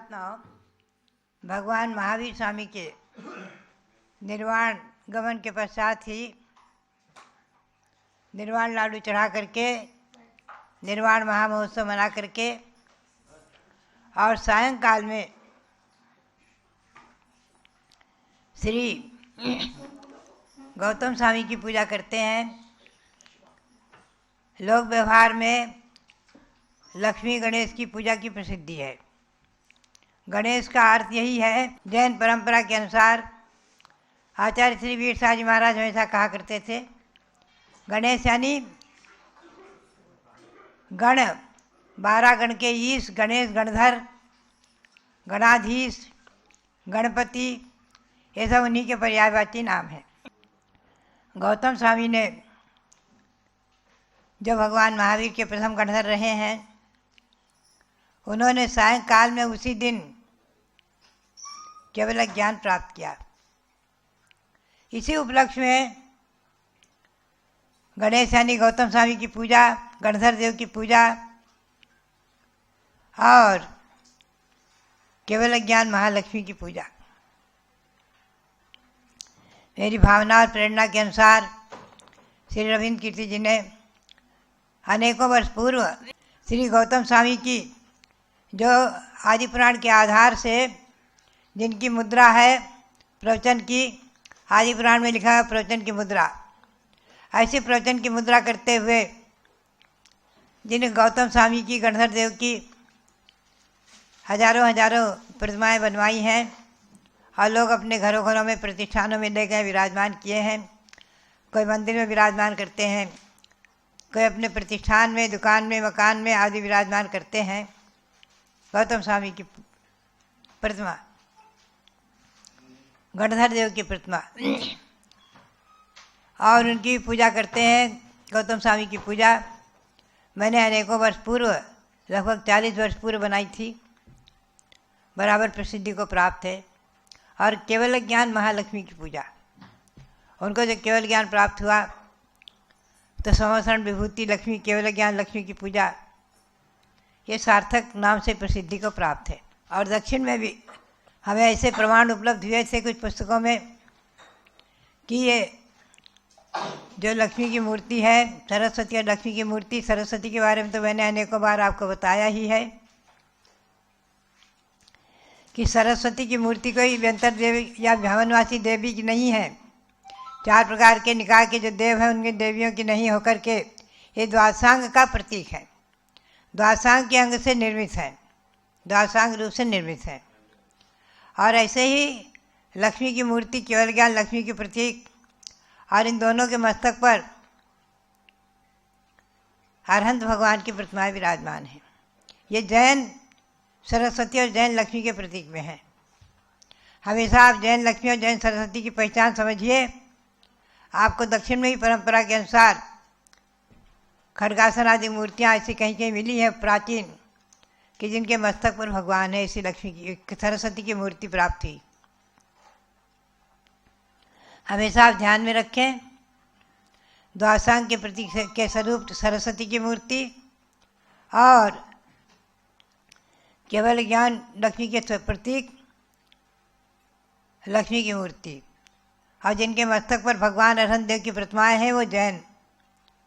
महात्माओं, भगवान महावीर स्वामी के निर्वाण गमन के पश्चात ही निर्वाण लाडू चढ़ा करके निर्वाण महामहोत्सव मना करके और सायंकाल में श्री गौतम स्वामी की पूजा करते हैं। लोक व्यवहार में लक्ष्मी गणेश की पूजा की प्रसिद्धि है। गणेश का अर्थ यही है। जैन परंपरा के अनुसार आचार्य श्री वीर शाह जी महाराज हमेशा कहा करते थे, गणेश यानी गण, 12 गण के ईश गणेश, गणधर, गणाधीश, गणपति, ये सब उन्हीं के पर्यायवाची नाम हैं। गौतम स्वामी ने जो भगवान महावीर के प्रथम गणधर रहे हैं, उन्होंने सायंकाल में उसी दिन केवल ज्ञान प्राप्त किया। इसी उपलक्ष्य में गणेश यानी गौतम स्वामी की पूजा, गणधर देव की पूजा और केवल ज्ञान महालक्ष्मी की पूजा। मेरी भावना और प्रेरणा के अनुसार श्री रविंद्र कीर्ति जी ने अनेकों वर्ष पूर्व श्री गौतम स्वामी की जो आदि पुराण के आधार से जिनकी मुद्रा है प्रवचन की, आदि पुराण में लिखा है प्रवचन की मुद्रा, ऐसी प्रवचन की मुद्रा करते हुए जिन गौतम स्वामी की, गणधर देव की हजारों प्रतिमाएं बनवाई हैं और लोग अपने घरों घरों में प्रतिष्ठानों में ले गए विराजमान किए हैं। कोई मंदिर में विराजमान करते हैं, कोई अपने प्रतिष्ठान में, दुकान में, मकान में आदि विराजमान करते हैं गौतम स्वामी की प्रतिमा, गणधर देव की प्रतिमा और उनकी पूजा करते हैं। गौतम स्वामी की पूजा मैंने अनेकों वर्ष पूर्व, लगभग 40 वर्ष पूर्व बनाई थी, बराबर प्रसिद्धि को प्राप्त है। और केवल ज्ञान महालक्ष्मी की पूजा, उनको जो केवल ज्ञान प्राप्त हुआ तो संवत्सरण विभूति लक्ष्मी, केवल ज्ञान लक्ष्मी की पूजा, ये सार्थक नाम से प्रसिद्धि को प्राप्त है। और दक्षिण में भी हमें ऐसे प्रमाण उपलब्ध हुए थे कुछ पुस्तकों में कि ये जो लक्ष्मी की मूर्ति है, सरस्वती और लक्ष्मी की मूर्ति, सरस्वती के बारे में तो मैंने अनेकों बार आपको बताया ही है कि सरस्वती की मूर्ति कोई व्यंतर देवी या भवनवासी देवी की नहीं है। 4 प्रकार के निकाय के जो देव हैं उनके देवियों की नहीं होकर के ये द्वादशांग का प्रतीक है। द्वादशांग के अंग से निर्मित है, द्वादशांग रूप से निर्मित है। और ऐसे ही लक्ष्मी की मूर्ति केवल ज्ञान लक्ष्मी की प्रतीक, और इन दोनों के मस्तक पर अरहंत भगवान की प्रतिमाएं विराजमान हैं। ये जैन सरस्वती और जैन लक्ष्मी के प्रतीक में है। हमेशा आप जैन लक्ष्मी और जैन सरस्वती की पहचान समझिए। आपको दक्षिण में ही परंपरा के अनुसार खड्गासन आदि मूर्तियाँ ऐसी कहीं कहीं मिली हैं प्राचीन, कि जिनके मस्तक पर भगवान है, इसी लक्ष्मी की, सरस्वती की मूर्ति प्राप्त हुई। हमेशा आप ध्यान में रखें, द्वादशांग के प्रतीक के स्वरूप सरस्वती की मूर्ति और केवल ज्ञान लक्ष्मी के प्रतीक लक्ष्मी की मूर्ति, और जिनके मस्तक पर भगवान अरहंत देव की प्रतिमाएं हैं वो जैन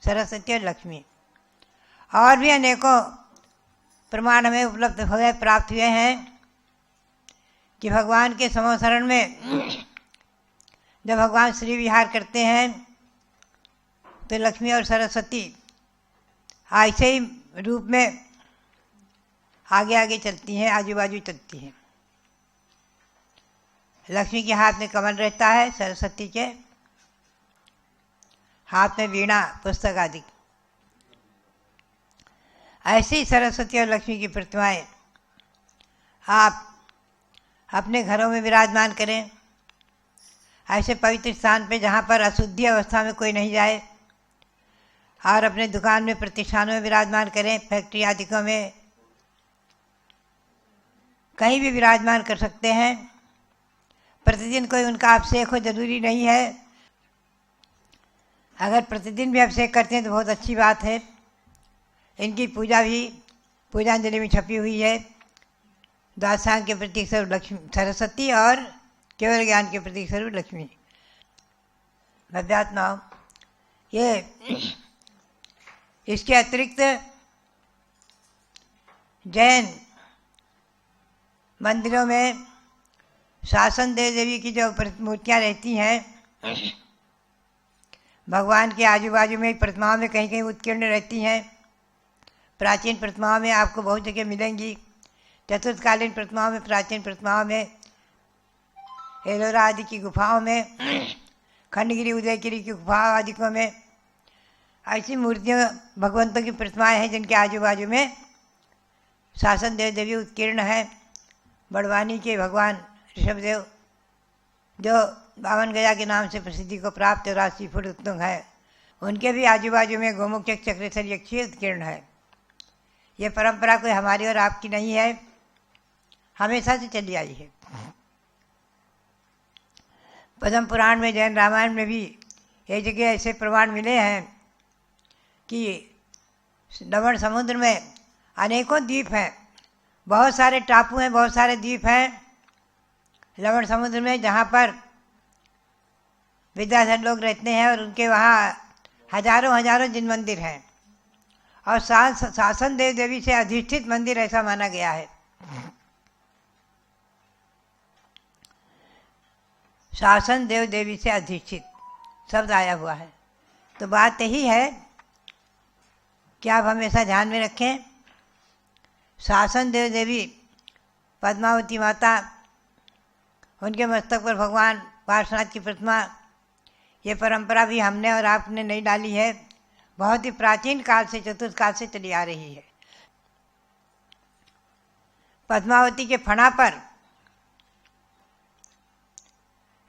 सरस्वती और लक्ष्मी। और भी अनेकों प्रमाण हमें उपलब्ध हुए, प्राप्त हुए हैं कि भगवान के संवत्सरण में जब भगवान श्री विहार करते हैं तो लक्ष्मी और सरस्वती ऐसे ही रूप में आगे आगे चलती हैं, आजू बाजू चलती हैं। लक्ष्मी के हाथ में कमल रहता है, सरस्वती के हाथ में वीणा, पुस्तक आदि। ऐसी ही सरस्वती और लक्ष्मी की प्रतिमाएं आप अपने घरों में विराजमान करें, ऐसे पवित्र स्थान पे जहाँ पर अशुद्धि अवस्था में कोई नहीं जाए, और अपने दुकान में, प्रतिष्ठानों में विराजमान करें, फैक्ट्री आदिकों में, कहीं भी विराजमान कर सकते हैं। प्रतिदिन कोई उनका अभिषेक हो जरूरी नहीं है। अगर प्रतिदिन भी अभिषेक करते हैं तो बहुत अच्छी बात है। इनकी पूजा भी पूजांजलि में छपी हुई है। द्वादशांग के प्रतीक स्वरूप लक्ष्मी सरस्वती और केवल ज्ञान के प्रतीक स्वरूप लक्ष्मी। भव्यात्माओं, ये इसके अतिरिक्त जैन मंदिरों में शासन देव देवी की जो मूर्तियाँ रहती हैं, भगवान के आजू बाजू में प्रतिमाओं में कहीं कहीं उत्कीर्ण रहती हैं। प्राचीन प्रतिमाओं में आपको बहुत जगह मिलेंगी। चतुर्थकालीन प्रतिमाओं में, प्राचीन प्रतिमाओं में, एलोरा आदि की गुफाओं में, खंडगिरी उदयगिरी की गुफाओं आदि में ऐसी मूर्तियाँ भगवंतों की प्रतिमाएं हैं जिनके आजू बाजू में शासन देव देवी उत्कीर्ण है। बड़वानी के भगवान ऋषभदेव जो 52 गया के नाम से प्रसिद्धि को प्राप्त 80 फुट उत्तुंग है, उनके भी आजू बाजू में गोमुख चक्रेश्वर यक्षी उत्कीर्ण है। ये परंपरा कोई हमारी और आपकी नहीं है, हमेशा से चली आई है। पद्म पुराण में, जैन रामायण में भी एक जगह ऐसे प्रमाण मिले हैं कि लवण समुद्र में अनेकों द्वीप हैं, बहुत सारे टापू हैं, बहुत सारे द्वीप हैं लवण समुद्र में, जहाँ पर विद्याधर लोग रहते हैं और उनके वहाँ हजारों हजारों जिन मंदिर हैं और शासन देव देवी से अधिष्ठित मंदिर ऐसा माना गया है। शासन देव देवी से अधिष्ठित शब्द आया हुआ है। तो बात यही है कि आप हमेशा ध्यान में रखें, शासन देव देवी पद्मावती माता, उनके मस्तक पर भगवान पार्श्वनाथ की प्रतिमा, ये परंपरा भी हमने और आपने नहीं डाली है, बहुत ही प्राचीन काल से, चतुर्थ काल से चली आ रही है। पद्मावती के फणा पर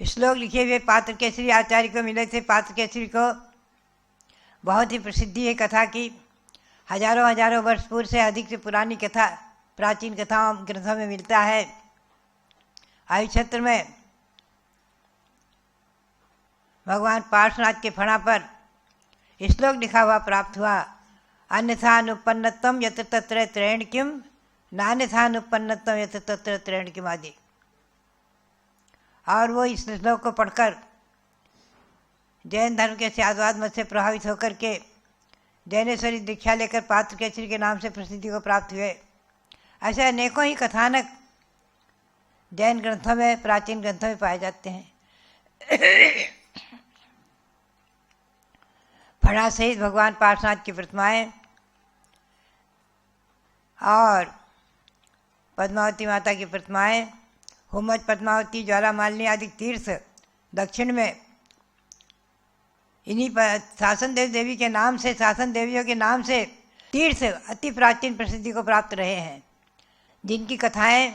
श्लोक लिखे हुए पात्र केसरी आचार्य को मिले थे। पात्र केसरी को बहुत ही प्रसिद्धि है कथा की, हजारों हजारों वर्ष पूर्व से अधिक से पुरानी कथा प्राचीन कथाओं ग्रंथों में मिलता है। आयु क्षेत्र में भगवान पार्श्वनाथ के फणा पर श्लोक लिखा हुआ प्राप्त हुआ, अन्यथा अनुपन्नतम यत्र तत्र त्रयण किम, नान्यथा अनुपन्नतम यत्र तत्र त्रयण किम आदि। और वो इस श्लोक को पढ़कर जैन धर्म के शाद्वाद मत से प्रभावित होकर के जैनेश्वरी दीक्षा लेकर पात्र केसरी के नाम से प्रसिद्धि को प्राप्त हुए। ऐसे अनेकों ही कथानक जैन ग्रंथों में, प्राचीन ग्रंथों में पाए जाते हैं। फणा सहित भगवान पार्श्वनाथ की प्रतिमाएं और पद्मावती माता की प्रतिमाएं, हुमच, पद्मावती, ज्वालामालिनी आदि तीर्थ दक्षिण में इन्हीं शासन देव देवी के नाम से, शासन देवियों के नाम से तीर्थ अति प्राचीन प्रसिद्धि को प्राप्त रहे हैं, जिनकी कथाएं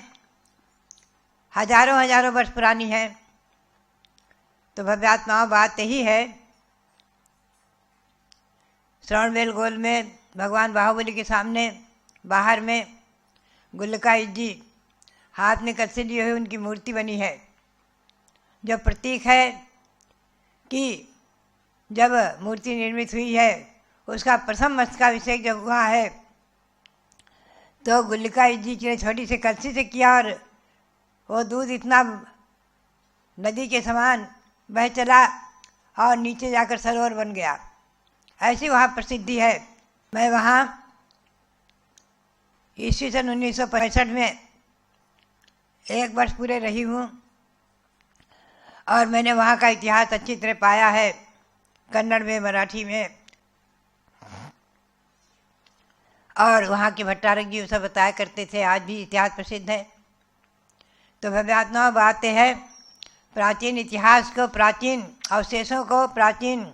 हजारों हजारों वर्ष पुरानी है। तो भव्यात्माओं, बात यही है, श्रवणबेल गोल में भगवान बाहुबली के सामने बाहर में गुल्लकाई जी हाथ में कलसी लिए हुए उनकी मूर्ति बनी है, जो प्रतीक है कि जब मूर्ति निर्मित हुई है उसका प्रथम मस्तकाभिषेक जब हुआ है तो गुल्लकाई जी ने छोटी सी कलसी से किया और वो दूध इतना नदी के समान बह चला और नीचे जाकर सरोवर बन गया। ऐसी वहाँ प्रसिद्धि है। मैं वहाँ ईस्वी सन 1965 में 1 वर्ष पूरे रही हूँ और मैंने वहाँ का इतिहास अच्छी तरह पाया है, कन्नड़ में, मराठी में, और वहाँ के भट्टारक जी सब बताया करते थे। आज भी इतिहास प्रसिद्ध है। तो भव्यात्मा बातें है, प्राचीन इतिहास को, प्राचीन अवशेषों को, प्राचीन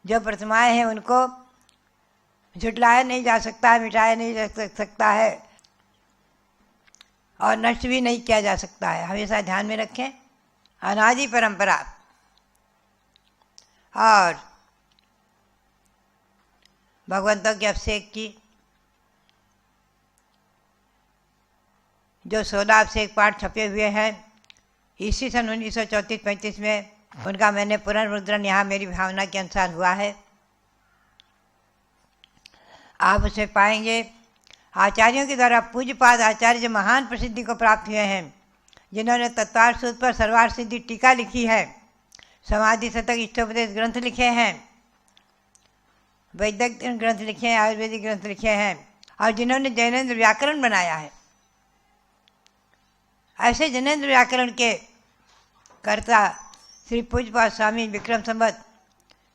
जो प्रतिमाएं हैं उनको झुटलाया नहीं जा सकता है, मिटाया नहीं जा सकता है और नष्ट भी नहीं किया जा सकता है। हमेशा ध्यान में रखें, अनादि परंपरा और भगवंतों के अभिषेक की जो 16 अभिषेक पाठ छपे हुए हैं, ईस्वी सन 1934-35 में उनका मैंने पुनर्मुद्रण यहाँ मेरी भावना के अनुसार हुआ है। आप उसे पाएंगे। आचार्यों के द्वारा पूज्यपाद आचार्य जो महान प्रसिद्धि को प्राप्त हुए हैं, जिन्होंने तत्वार्थ सूत्र पर सर्वार्थ सिद्धि टीका लिखी है, समाधि शतक इष्टोपदेश ग्रंथ लिखे हैं, वैदिक ग्रंथ लिखे हैं, आयुर्वेदिक ग्रंथ लिखे हैं, और जिन्होंने जैनेन्द्र व्याकरण बनाया है, ऐसे जैनेन्द्र व्याकरण के कर्ता श्री पूज्यपाद स्वामी विक्रम संवत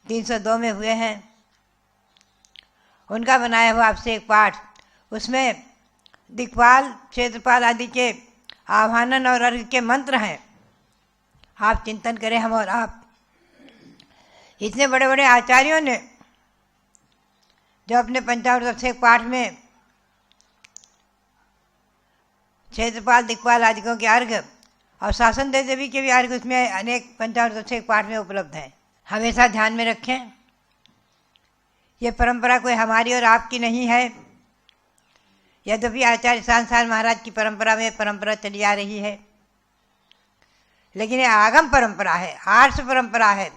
302 में हुए हैं। उनका बनाया हुआ आपसे एक पाठ, उसमें दिक्पाल क्षेत्रपाल आदि के आह्वानन और अर्घ के मंत्र हैं। आप चिंतन करें, हम और आप, इतने बड़े बड़े आचार्यों ने जो अपने पंचामृत अभिषेक पाठ में क्षेत्रपाल दिक्पाल आदिकों के अर्घ और शासन देव देवी के भी अर्घ उसमें अनेक पंचामृत अभिषेक पाठ में उपलब्ध हैं। हमेशा ध्यान में रखें, ये परंपरा कोई हमारी और आपकी नहीं है। यद्यपि आचार्य सांसार महाराज की परंपरा में परंपरा चली आ रही है, लेकिन ये आगम परंपरा है, आर्ष परंपरा है।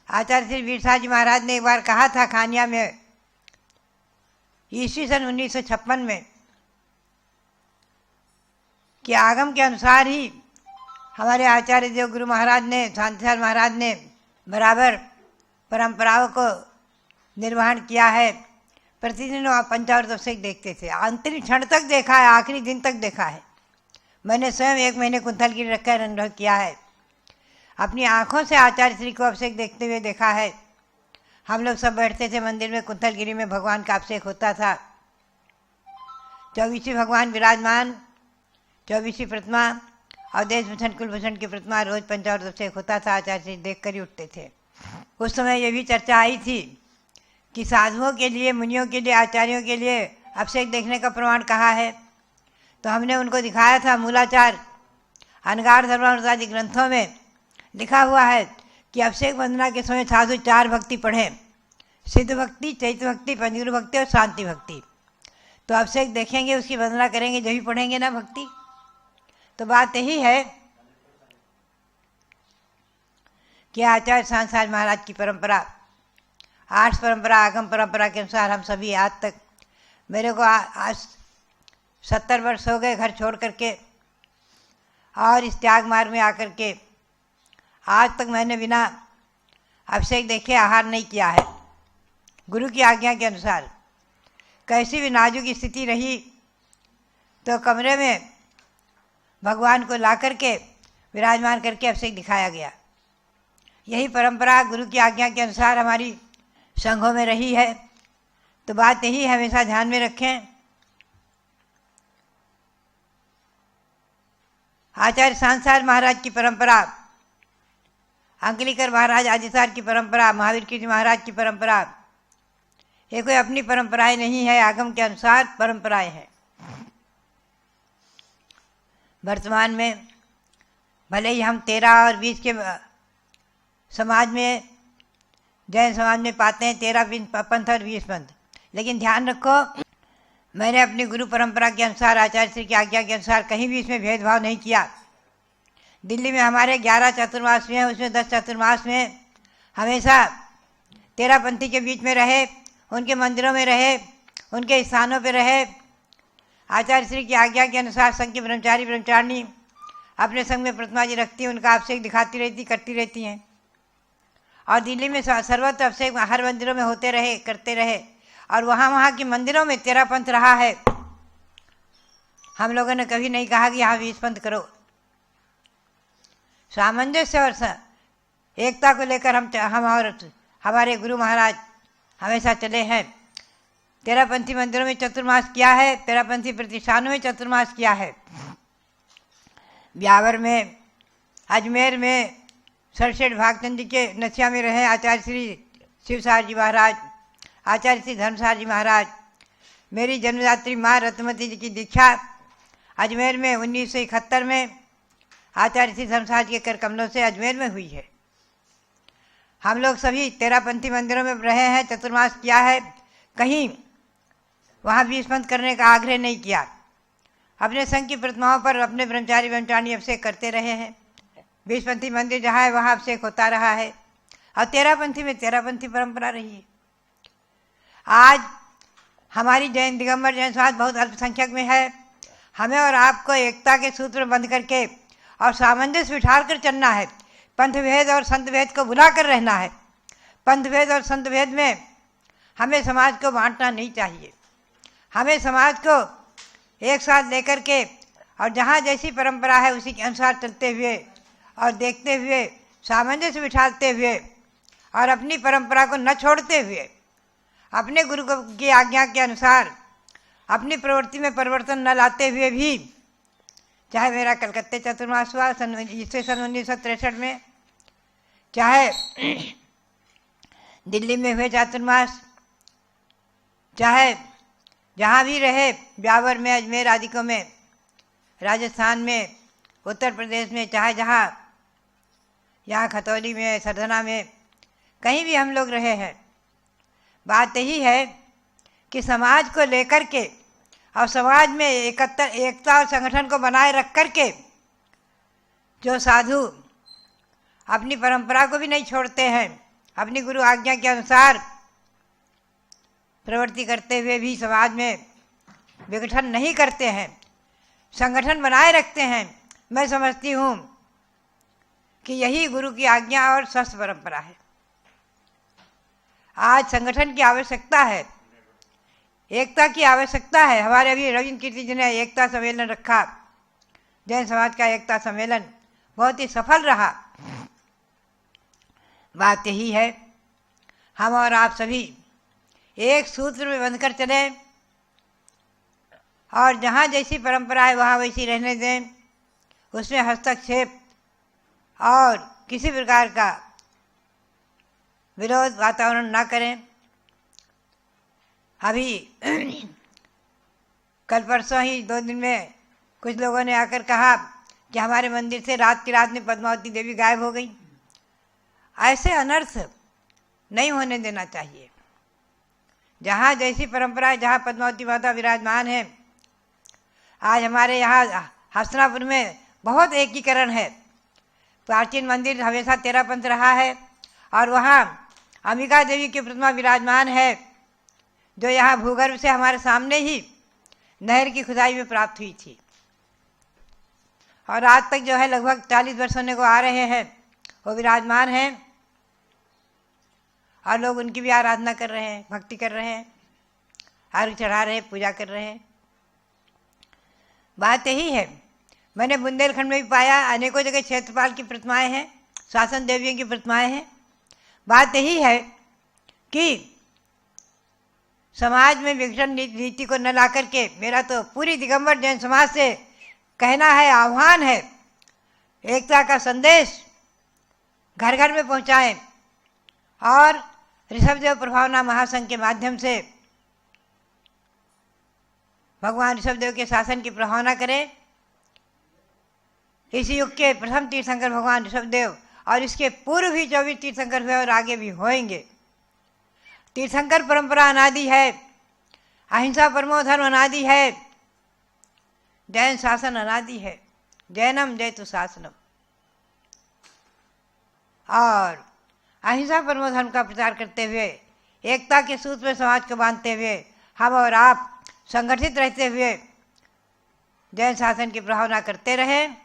आचार्य श्री वीरसाह जी महाराज ने एक बार कहा था खानिया में, ईस्वी सन 1956 में, कि आगम के अनुसार ही हमारे आचार्य देव गुरु महाराज ने, शांतिलाल महाराज ने बराबर परंपराओं को निर्वहन किया है। प्रतिदिन आप पंचामृत अभिषेक देखते थे, अंतिम क्षण तक देखा है, आखिरी दिन तक देखा है। मैंने स्वयं 1 महीने कुंथलगिरी रखकर अनुभव किया है, अपनी आँखों से आचार्य श्री को अभिषेक देखते हुए देखा है। हम लोग सब बैठते थे मंदिर में, कुंथलगिरी में भगवान का अभिषेक होता था। 24 भगवान विराजमान, 24 प्रतिमा और देश भूषण कुलभूषण की प्रतिमा, रोज पंचामृत अभिषेक होता था। आचार्य श्री देख कर ही उठते थे। उस समय ये भी चर्चा आई थी कि साधुओं के लिए, मुनियों के लिए, आचार्यों के लिए अभिषेक देखने का प्रमाण कहाँ है। तो हमने उनको दिखाया था, मूलाचार अनगार धर्मामृत आदि ग्रंथों में लिखा हुआ है कि अभिषेक वंदना के समय साधु 4 भक्ति पढ़ें, सिद्ध भक्ति, चैत्य भक्ति, पंचगुरु भक्ति और शांति भक्ति। तो अभिषेक देखेंगे, उसकी वंदना करेंगे, जब भी पढ़ेंगे ना भक्ति। तो बात यही है कि आचार्य सांसार महाराज की परंपरा, आर्ष परंपरा, आगम परंपरा के अनुसार हम सभी आज तक, मेरे को आज 70 वर्ष हो गए घर छोड़ करके, और इस त्याग मार्ग में आकर के आज तक मैंने बिना अभिषेक देखे आहार नहीं किया है। गुरु की आज्ञा के अनुसार कैसी भी नाजुक स्थिति रही तो कमरे में भगवान को ला करके विराजमान करके अभिषेक दिखाया गया। यही परंपरा गुरु की आज्ञा के अनुसार हमारी संघों में रही है। तो बात यही हमेशा ध्यान में रखें। आचार्य सांसार महाराज की परंपरा, अंकलीकर महाराज आदिसार की परंपरा, महावीर कीर्ति महाराज की परंपरा, ये कोई अपनी परंपराएं नहीं है, आगम के अनुसार परंपराएं हैं। वर्तमान में भले ही हम 13 और 20 के समाज में, जैन समाज में पाते हैं 13 पंथ और 20 पंथ, लेकिन ध्यान रखो, मैंने अपनी गुरु परंपरा के अनुसार, आचार्य श्री की आज्ञा के अनुसार कहीं भी इसमें भेदभाव नहीं किया। दिल्ली में हमारे 11 चतुर्मास में, उसमें 10 चतुर्मास में हमेशा 13 पंथी के बीच में रहे, उनके मंदिरों में रहे, उनके स्थानों पर रहे। आचार्य श्री की आज्ञा के अनुसार संघ के ब्रह्मचारी ब्रह्मचारिणी अपने संघ में प्रतिमा जी रखती, उनका अभिषेक दिखाती रहती, करती रहती हैं। और दिल्ली में सर्वत्र अभिषेक हर मंदिरों में होते रहे, करते रहे, और वहाँ के मंदिरों में 13 पंथ रहा है। हम लोगों ने कभी नहीं कहा कि यहाँ 20 पंथ करो। सामंजस्य और एकता को लेकर हम और हमारे गुरु महाराज हमेशा चले हैं। 13 पंथी मंदिरों में चतुर्मास किया है, 13 पंथी प्रतिष्ठानों में चतुर्मास किया है। ब्यावर में, अजमेर में, सरसेठ भागचंद जी के नसिया में रहे आचार्य श्री शिवसार जी महाराज, आचार्य श्री धर्मसार जी महाराज। मेरी जन्मदात्री माँ रत्नमती जी की दीक्षा अजमेर में 1971 में आचार्य श्री धर्मसार जी के कर कमलों से अजमेर में हुई है। हम लोग सभी 13 पंथी मंदिरों में रहे हैं, चतुर्मास किया है, कहीं वहाँ 20 पंथ करने का आग्रह नहीं किया। अपने संघ की प्रतिमाओं पर अपने ब्रह्मचारी ब्रह्मचारिणी अभिषेक करते रहे हैं। 20 पंथी मंदिर जहाँ है वहाँ अभिषेक होता रहा है, और 13 पंथी में 13 पंथी परंपरा रही है। आज हमारी जैन दिगंबर जैन समाज बहुत अल्पसंख्यक में है। हमें और आपको एकता के सूत्र में बंध करके और सामंजस्य बिठार कर चलना है। पंथ भेद और संत भेद को भुला कर रहना है। पंथ भेद और संत भेद में हमें समाज को बांटना नहीं चाहिए। हमें समाज को एक साथ लेकर के और जहाँ जैसी परंपरा है उसी के अनुसार चलते हुए और देखते हुए, सामंजस्य बिठाते हुए और अपनी परंपरा को न छोड़ते हुए, अपने गुरु की आज्ञा के अनुसार अपनी प्रवृत्ति में परिवर्तन न लाते हुए भी, चाहे मेरा कलकत्ते चतुर्मास हुआ सन 1963 में, चाहे दिल्ली में हुए चातुर्मास, चाहे जहाँ भी रहे, ब्यावर में, अजमेर आदिकों में, राजस्थान में, उत्तर प्रदेश में, चाहे जहाँ यहाँ खतौली में, सरधना में, कहीं भी हम लोग रहे हैं। बात यही है कि समाज को लेकर के और समाज में एकता और संगठन को बनाए रख कर के जो साधु अपनी परंपरा को भी नहीं छोड़ते हैं, अपनी गुरु आज्ञा के अनुसार प्रवृत्ति करते हुए भी समाज में विघटन नहीं करते हैं, संगठन बनाए रखते हैं, मैं समझती हूँ कि यही गुरु की आज्ञा और स्वस्थ परंपरा है। आज संगठन की आवश्यकता है, एकता की आवश्यकता है। हमारे अभी रविंद्र कीर्ति जी ने एकता सम्मेलन रखा, जैन समाज का एकता सम्मेलन बहुत ही सफल रहा। बात यही है, हम और आप सभी एक सूत्र में बंधकर चले और जहाँ जैसी परंपरा है वहाँ वैसी रहने दें, उसमें हस्तक्षेप और किसी प्रकार का विरोध वातावरण ना करें। अभी कल परसों ही 2 दिन में कुछ लोगों ने आकर कहा कि हमारे मंदिर से रात की रात में पद्मावती देवी गायब हो गई। ऐसे अनर्थ नहीं होने देना चाहिए। जहाँ जैसी परंपरा है, जहाँ पद्मावती माता विराजमान है, आज हमारे यहाँ हसनापुर में बहुत एकीकरण है। प्राचीन मंदिर हमेशा तेरापंथ रहा है और वहाँ अंबिका देवी की प्रतिमा विराजमान है, जो यहाँ भूगर्भ से हमारे सामने ही नहर की खुदाई में प्राप्त हुई थी और आज तक जो है लगभग 40 वर्ष होने को आ रहे हैं, वो विराजमान हैं और लोग उनकी भी आराधना कर रहे हैं, भक्ति कर रहे हैं, अर्घ चढ़ा रहे हैं, पूजा कर रहे हैं। बात यही है, मैंने बुंदेलखंड में भी पाया, अनेकों जगह क्षेत्रपाल की प्रतिमाएं हैं, शासन देवियों की प्रतिमाएं हैं। बात यही है कि समाज में विघटन नीति को न ला करके, मेरा तो पूरी दिगंबर जैन समाज से कहना है, आह्वान है, एकता का संदेश घर घर में पहुंचाएं और ऋषभदेव प्रभावना महासंघ के माध्यम से भगवान ऋषभदेव के शासन की प्रभावना करें। इस युग के प्रथम तीर्थंकर भगवान ऋषभदेव और इसके पूर्व भी 24 तीर्थंकर हुए और आगे भी होंगे। तीर्थंकर परंपरा अनादि है, अहिंसा परमो धर्म अनादि है, जैन शासन अनादि है, जैनम जयतु शासनम। और अहिंसा परमो धर्म का प्रचार करते हुए, एकता के सूत्र में समाज को बांधते हुए, हम और आप संगठित रहते हुए जैन शासन की प्रभावना करते रहें,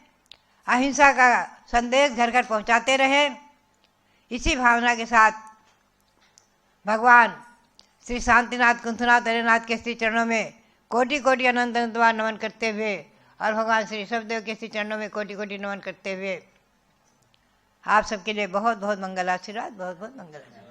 अहिंसा का संदेश घर घर पहुंचाते रहें। इसी भावना के साथ भगवान श्री शांतिनाथ कुंथनाथ हरिनाथ के श्री चरणों में कोटि कोटि अनंत अनंत बार नमन करते हुए और भगवान श्री ऋषभदेव के श्री चरणों में कोटि कोटि नमन करते हुए आप सबके लिए बहुत बहुत मंगल आशीर्वाद, बहुत बहुत मंगल आशीर्वाद।